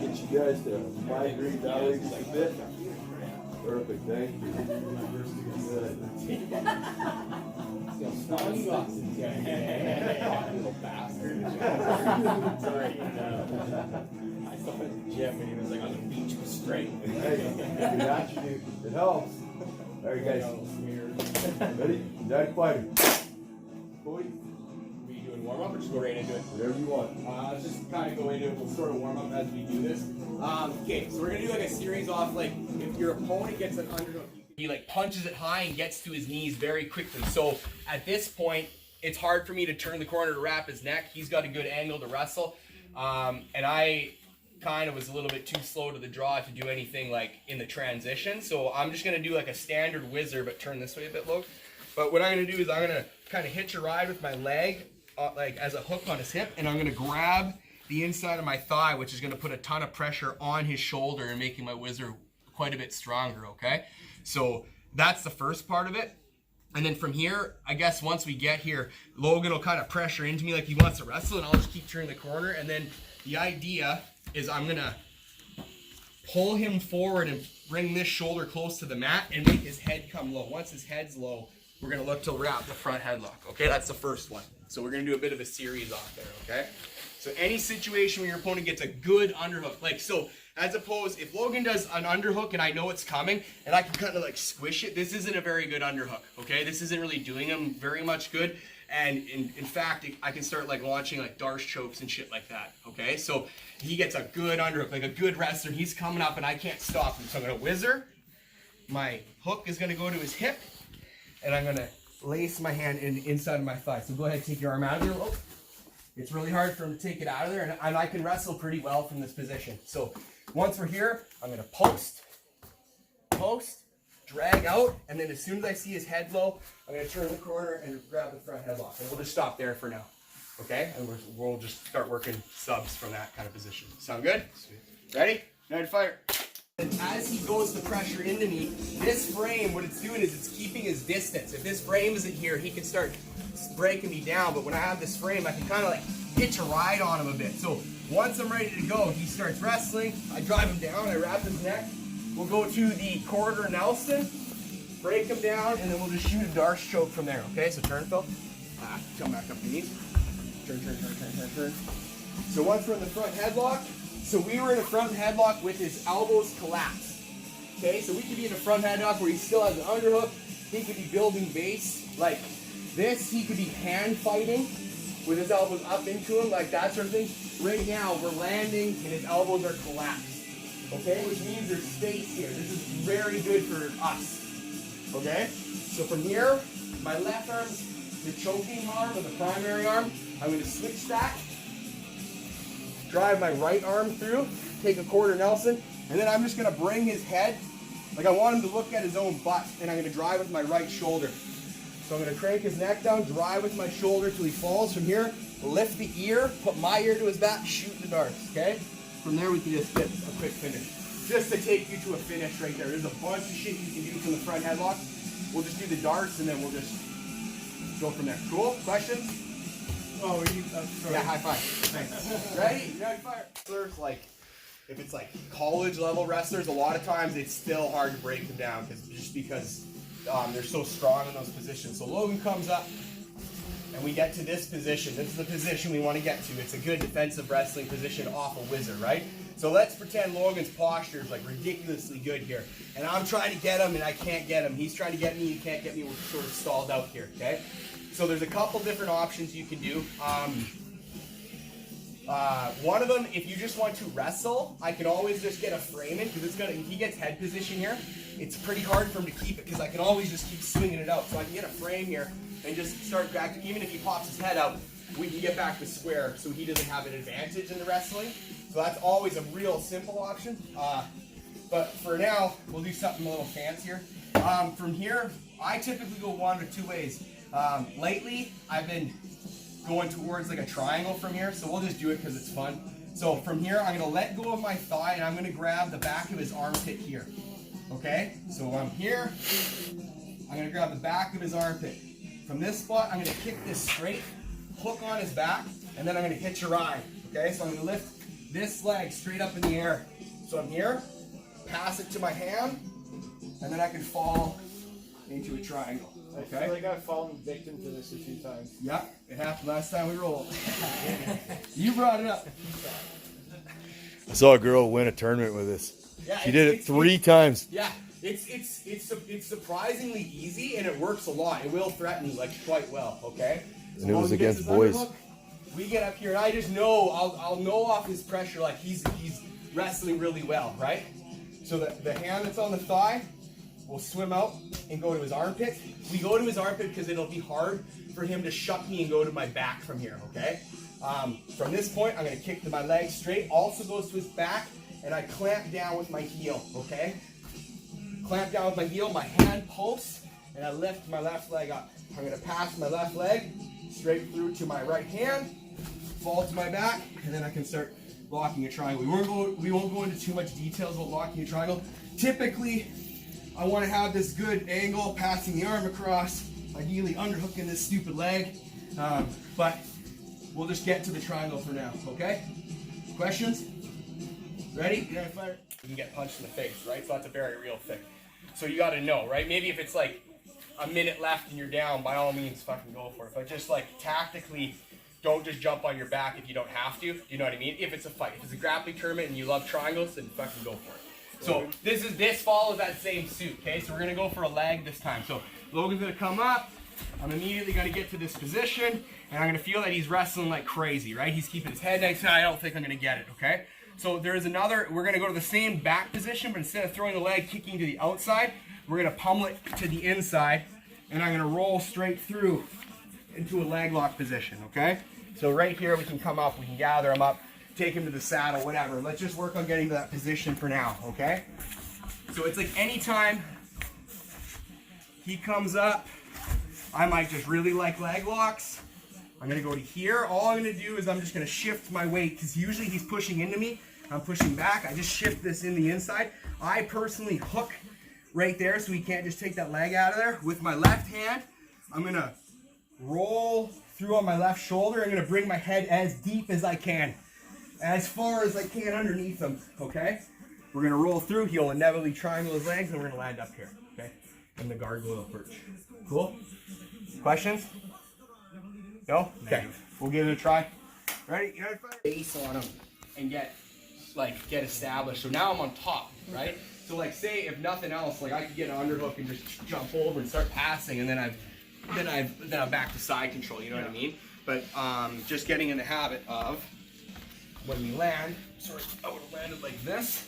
Get you guys to migrate that way just a bit. Perfect, thank you. Good. Little bastard. Sorry. I saw him at the gym and he was like on the beach with straight. Hey, naturally, it helps. Alright guys, ready? United fighter. Boy, Are you doing warm up or just go right into it? whatever you want. Let's just kind of go into it. We'll sort of warm up as we do this. Okay, so we're gonna do like a series off like if your opponent gets an underhook, he like punches it high and gets to his knees very quickly. So at this point, it's hard for me to turn the corner to wrap his neck. He's got a good angle to wrestle, and I kind of was a little bit too slow to the draw to do anything like in the transition. So I'm just gonna do like a standard whizzer, but turn this way a bit low. But what I'm gonna do is I'm gonna kind of hitch a ride with my leg, like as a hook on his hip, and I'm gonna grab the inside of my thigh, which is gonna put a ton of pressure on his shoulder and making my whizzer quite a bit stronger, okay? So that's the first part of it. And then from here, I guess once we get here, Logan will kind of pressure into me like he wants to wrestle, and I'll just keep turning the corner. And then the idea is I'm gonna pull him forward and bring this shoulder close to the mat and make his head come low. Once his head's low, we're gonna look to wrap the front headlock, okay? That's the first one. So we're gonna do a bit of a series off there, okay? So any situation where your opponent gets a good underhook, like so, as opposed, if Logan does an underhook and I know it's coming and I can kind of like squish it, this isn't a very good underhook, okay? This isn't really doing him very much good. And in fact, I can start like launching like Darce chokes and shit like that, okay? So he gets a good underhook, like a good wrestler. He's coming up and I can't stop him. So I'm gonna whizzer. My hook is gonna go to his hip and I'm gonna lace my hand inside of my thigh. So go ahead, take your arm out of there. Oh, it's really hard for him to take it out of there, and I can wrestle pretty well from this position. So once we're here, I'm gonna post, drag out, and then as soon as I see his head low, I'm gonna turn the corner and grab the front headlock. And we'll just stop there for now, okay? And we'll just start working subs from that kind of position. Sound good? Ready? United fire. And as he goes to pressure into me, this frame, what it's doing is it's keeping his distance. If this frame isn't here, he can start breaking me down, but when I have this frame, I can kind of like hitch a ride on him a bit. So once I'm ready to go, he starts wrestling, I drive him down, I wrap his neck, we'll go to the quarter Nelson, break him down, and then we'll just shoot a Darce choke from there, okay? So turn, Phil. Come back up the knees. Turn. So once we're in the front headlock, so we were in a front headlock with his elbows collapsed, okay? So we could be in a front headlock where he still has an underhook, he could be building base, like this, he could be hand fighting with his elbows up into him, like that sort of thing. Right now, we're landing and his elbows are collapsed, okay? Which means there's space here. This is very good for us, okay? So from here, my left arm's the choking arm or the primary arm. I'm gonna switch that, drive my right arm through, take a quarter Nelson, and then I'm just gonna bring his head, like I want him to look at his own butt, and I'm gonna drive with my right shoulder. So I'm gonna crank his neck down, drive with my shoulder till he falls. From here, lift the ear, put my ear to his back, shoot the Darce, okay? From there we can just get a quick finish. Just to take you to a finish right there. There's a bunch of shit you can do from the front headlock. We'll just do the Darce and then we'll just go from there. Cool? Questions? Oh, sorry. Yeah, high five. Thanks. Ready? United fire. Wrestlers, like, if it's like college level wrestlers, a lot of times it's still hard to break them down because they're so strong in those positions. So Logan comes up and we get to this position. This is the position we want to get to. It's a good defensive wrestling position off a whizzer, right? So let's pretend Logan's posture is like ridiculously good here. And I'm trying to get him and I can't get him. He's trying to get me, he can't get me. We're sort of stalled out here, okay? So there's a couple different options you can do. One of them, if you just want to wrestle, I can always just get a frame in because if he gets head position here, it's pretty hard for him to keep it because I can always just keep swinging it out. So I can get a frame here and just start back. Even if he pops his head out, we can get back to square so he doesn't have an advantage in the wrestling. So that's always a real simple option. But for now, we'll do something a little fancier. From here, I typically go one or two ways. Lately, I've been going towards like a triangle from here, so we'll just do it because it's fun. So from here, I'm gonna let go of my thigh and I'm gonna grab the back of his armpit here. Okay? So I'm here, I'm gonna grab the back of his armpit. From this spot, I'm gonna kick this straight, hook on his back, and then I'm gonna hitch a ride. Okay, so I'm gonna lift this leg straight up in the air. So I'm here, pass it to my hand, and then I can fall into a triangle. I Okay? feel like I've fallen victim to this a few times. Yeah, it happened last time we rolled. You brought it up. I saw a girl win a tournament with us. Yeah, She did it 3 times. Yeah, it's surprisingly easy and it works a lot. It will threaten like quite well. Okay. And it was when he gets against his boys. underhook, we get up here and I just know I'll know off his pressure like he's wrestling really well, right? So the hand that's on the thigh will swim out and go to his armpit. We go to his armpit because it'll be hard for him to shuck me and go to my back from here. Okay. From this point, I'm going to kick my leg straight. Also goes to his back, and I clamp down with my heel. Okay. Clamp down with my heel. My hand pulse, and I lift my left leg up. I'm going to pass my left leg straight through to my right hand, fall to my back, and then I can start locking a triangle. We won't go into too much details about locking a triangle. Typically, I want to have this good angle, passing the arm across, ideally underhooking this stupid leg, but we'll just get to the triangle for now, okay? Questions? Ready? You can get punched in the face, right? So that's a very real thing. So you got to know, right? Maybe if it's like a minute left and you're down, by all means, fucking go for it. But just like tactically, don't just jump on your back if you don't have to. You know what I mean? If it's a fight, if it's a grappling tournament and you love triangles, then fucking go for it. So this follows that same suit, okay? So we're gonna go for a leg this time. So Logan's gonna come up. I'm immediately gonna get to this position, and I'm gonna feel that he's wrestling like crazy, right? He's keeping his head nice. I don't think I'm gonna get it, okay? So there's another. We're gonna go to the same back position, but instead of throwing the leg kicking to the outside, we're gonna pummel it to the inside, and I'm gonna roll straight through into a leg lock position, okay? So right here we can come up, we can gather him up, take him to the saddle, whatever. Let's just work on getting to that position for now, okay? So it's like anytime he comes up, I might just really like leg locks. I'm gonna go to here. All I'm gonna do is I'm just gonna shift my weight because usually he's pushing into me. I'm pushing back. I just shift this in the inside. I personally hook right there so he can't just take that leg out of there. With my left hand, I'm gonna roll through on my left shoulder. I'm gonna bring my head as deep as I can, as far as I can underneath him, okay? We're gonna roll through. He'll inevitably triangle his legs and we're gonna land up here, okay? In the gargoyle perch. Cool? Questions? No? Okay. We'll give it a try. Ready? You gotta fire base on him and get established. So now I'm on top, right? So like say if nothing else, like I could get an underhook and just jump over and start passing, and then I'm back to side control, you know what I mean? But just getting in the habit of when we land, sort of I would have landed like this.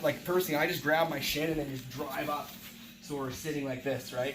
Like personally, I just grab my shin and then just drive up. So we're sitting like this, right?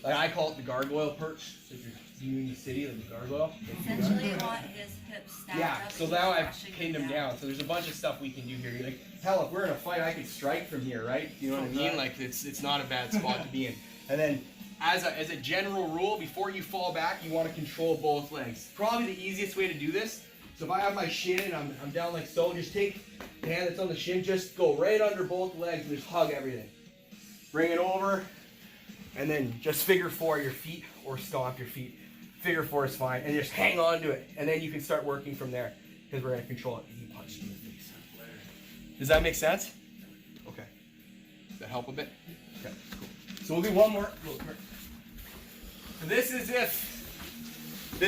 Like I call it the gargoyle perch. So if you're viewing the city, like the gargoyle. Essentially, you want his hips stacked Yeah, up. so and now I've crushing pinned you him down. So there's a bunch of stuff we can do here. Like, hell, if we're in a fight, I could strike from here, right? You know what I mean? Like, it's not a bad spot to be in. And then, as a general rule, before you fall back, you want to control both legs. Probably the easiest way to do this. So if I have my shin and I'm down like so, just take the hand that's on the shin, just go right under both legs and just hug everything. Bring it over, and then just figure 4 your feet or stomp your feet. Figure 4 is fine, and just hang on to it, and then you can start working from there because we're going to control it. He punched in the face. Does that make sense? Okay. Does that help a bit? Okay, cool. So we'll do one more. So this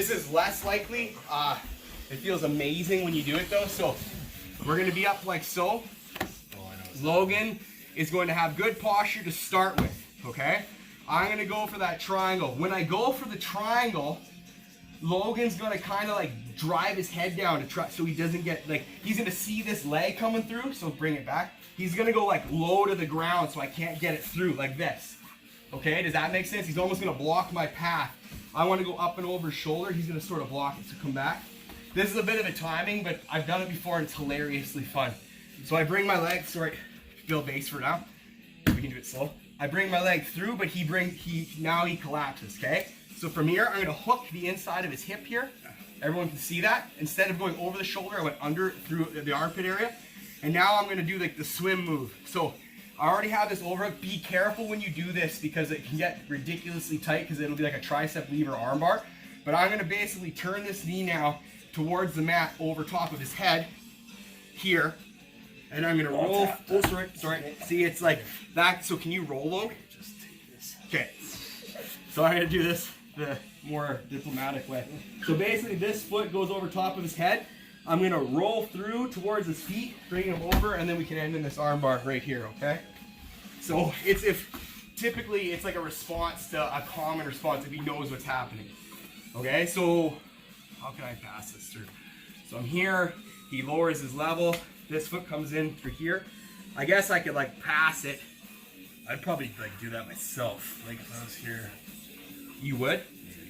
is less likely. It feels amazing when you do it though. So we're going to be up like so. Logan is going to have good posture to start with, okay? I'm going to go for that triangle. When I go for the triangle, Logan's going to kind of like drive his head down to try so he doesn't get like, he's going to see this leg coming through, so bring it back. He's going to go like low to the ground so I can't get it through like this. Okay, does that make sense? He's almost going to block my path. I want to go up and over his shoulder. He's going to sort of block it to come back. This is a bit of a timing, but I've done it before and it's hilariously fun. So I bring my leg, sorry, Bill base for now. We can do it slow. I bring my leg through, but now he collapses, okay? So from here, I'm gonna hook the inside of his hip here. Everyone can see that. Instead of going over the shoulder, I went under through the armpit area. And now I'm gonna do like the swim move. So I already have this overhook. Be careful when you do this because it can get ridiculously tight because it'll be like a tricep lever armbar. But I'm gonna basically turn this knee now towards the mat over top of his head here. And I'm gonna roll. Oh, sorry. See, it's like that. So can you roll, Logan? Okay. So I'm gonna do this the more diplomatic way. So basically, this foot goes over top of his head. I'm gonna roll through towards his feet, bring him over, and then we can end in this arm bar right here. Okay. So typically it's like a response to a common response if he knows what's happening. Okay. So how can I pass this through? So I'm here. He lowers his level. This foot comes in through here. I guess I could like pass it. I'd probably like do that myself, like if I was here. You would?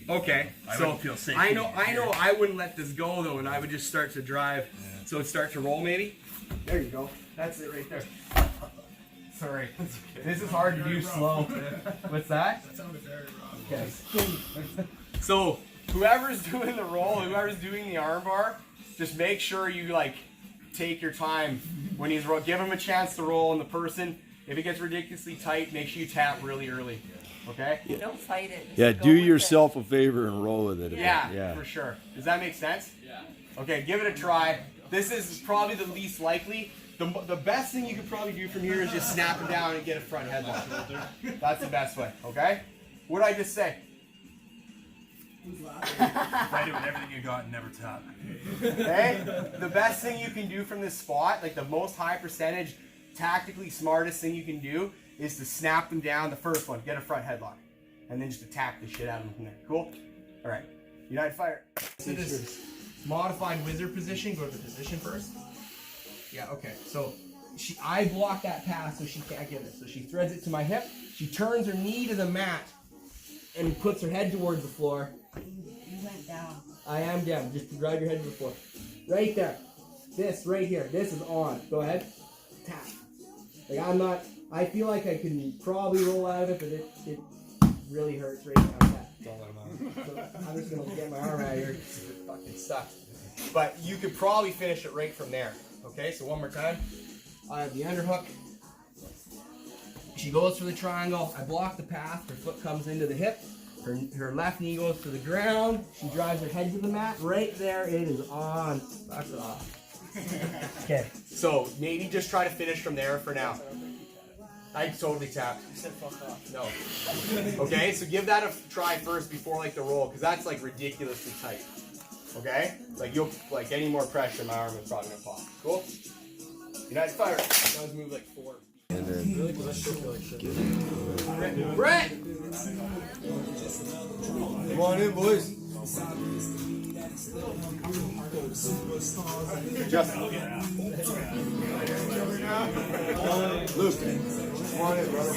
Okay. I So wouldn't feel safe I know being here. I wouldn't let this go though, and I would just start to drive. So it'd start to roll maybe. There you go. That's it right there. Sorry. This is hard to do slow. What's that? That sounded very wrong. Okay. So whoever's doing the roll, whoever's doing the arm bar, just make sure you like take your time when he's give him a chance to roll, and the person, if it gets ridiculously tight, make sure you tap really early. Okay? Don't fight it. Just Yeah, go do with it. yourself a favor and roll with it. a bit. Yeah, for sure. Does that make sense? Yeah. Okay, give it a try. This is probably the least likely. The best thing you could probably do from here is just snap it down and get a front headlock. That's the best way. Okay? What did I just say? Fight it with everything you got and never tap. Okay? The best thing you can do from this spot, like the most high percentage, tactically smartest thing you can do, is to snap them down. The first one, get a front headlock, and then just attack the shit out of them from there. Cool? All right. United Fire. So this modified wizard position. Go to the position first. Yeah. Okay. So I block that pass, so she can't get it. So she threads it to my hip. She turns her knee to the mat and puts her head towards the floor. You went down. I am down. Just drive your head to the floor. Right there. This right here. This is on. Go ahead. Tap. Like I'm not. I feel like I can probably roll out of it, but it really hurts right now. Tap. So I'm just gonna get my arm out of here. It fucking sucks. But you could probably finish it right from there. Okay. So one more time. I have the underhook. She goes for the triangle. I block the path. Her foot comes into the hip. Her left knee goes to the ground. She drives her head to the mat. Right there, it is on. Back it off. Okay. So maybe just try to finish from there for now. I totally tapped. You said fuck off. No. Okay, so give that a try first before like the roll, because that's like ridiculously tight. Okay? Like you'll like any more pressure, my arm is probably gonna pop. Cool? United Fire. That was move like 4. And then Really? Because I still feel like shit. Brett! come on in, boys. Justin. Luke, come on in, brother.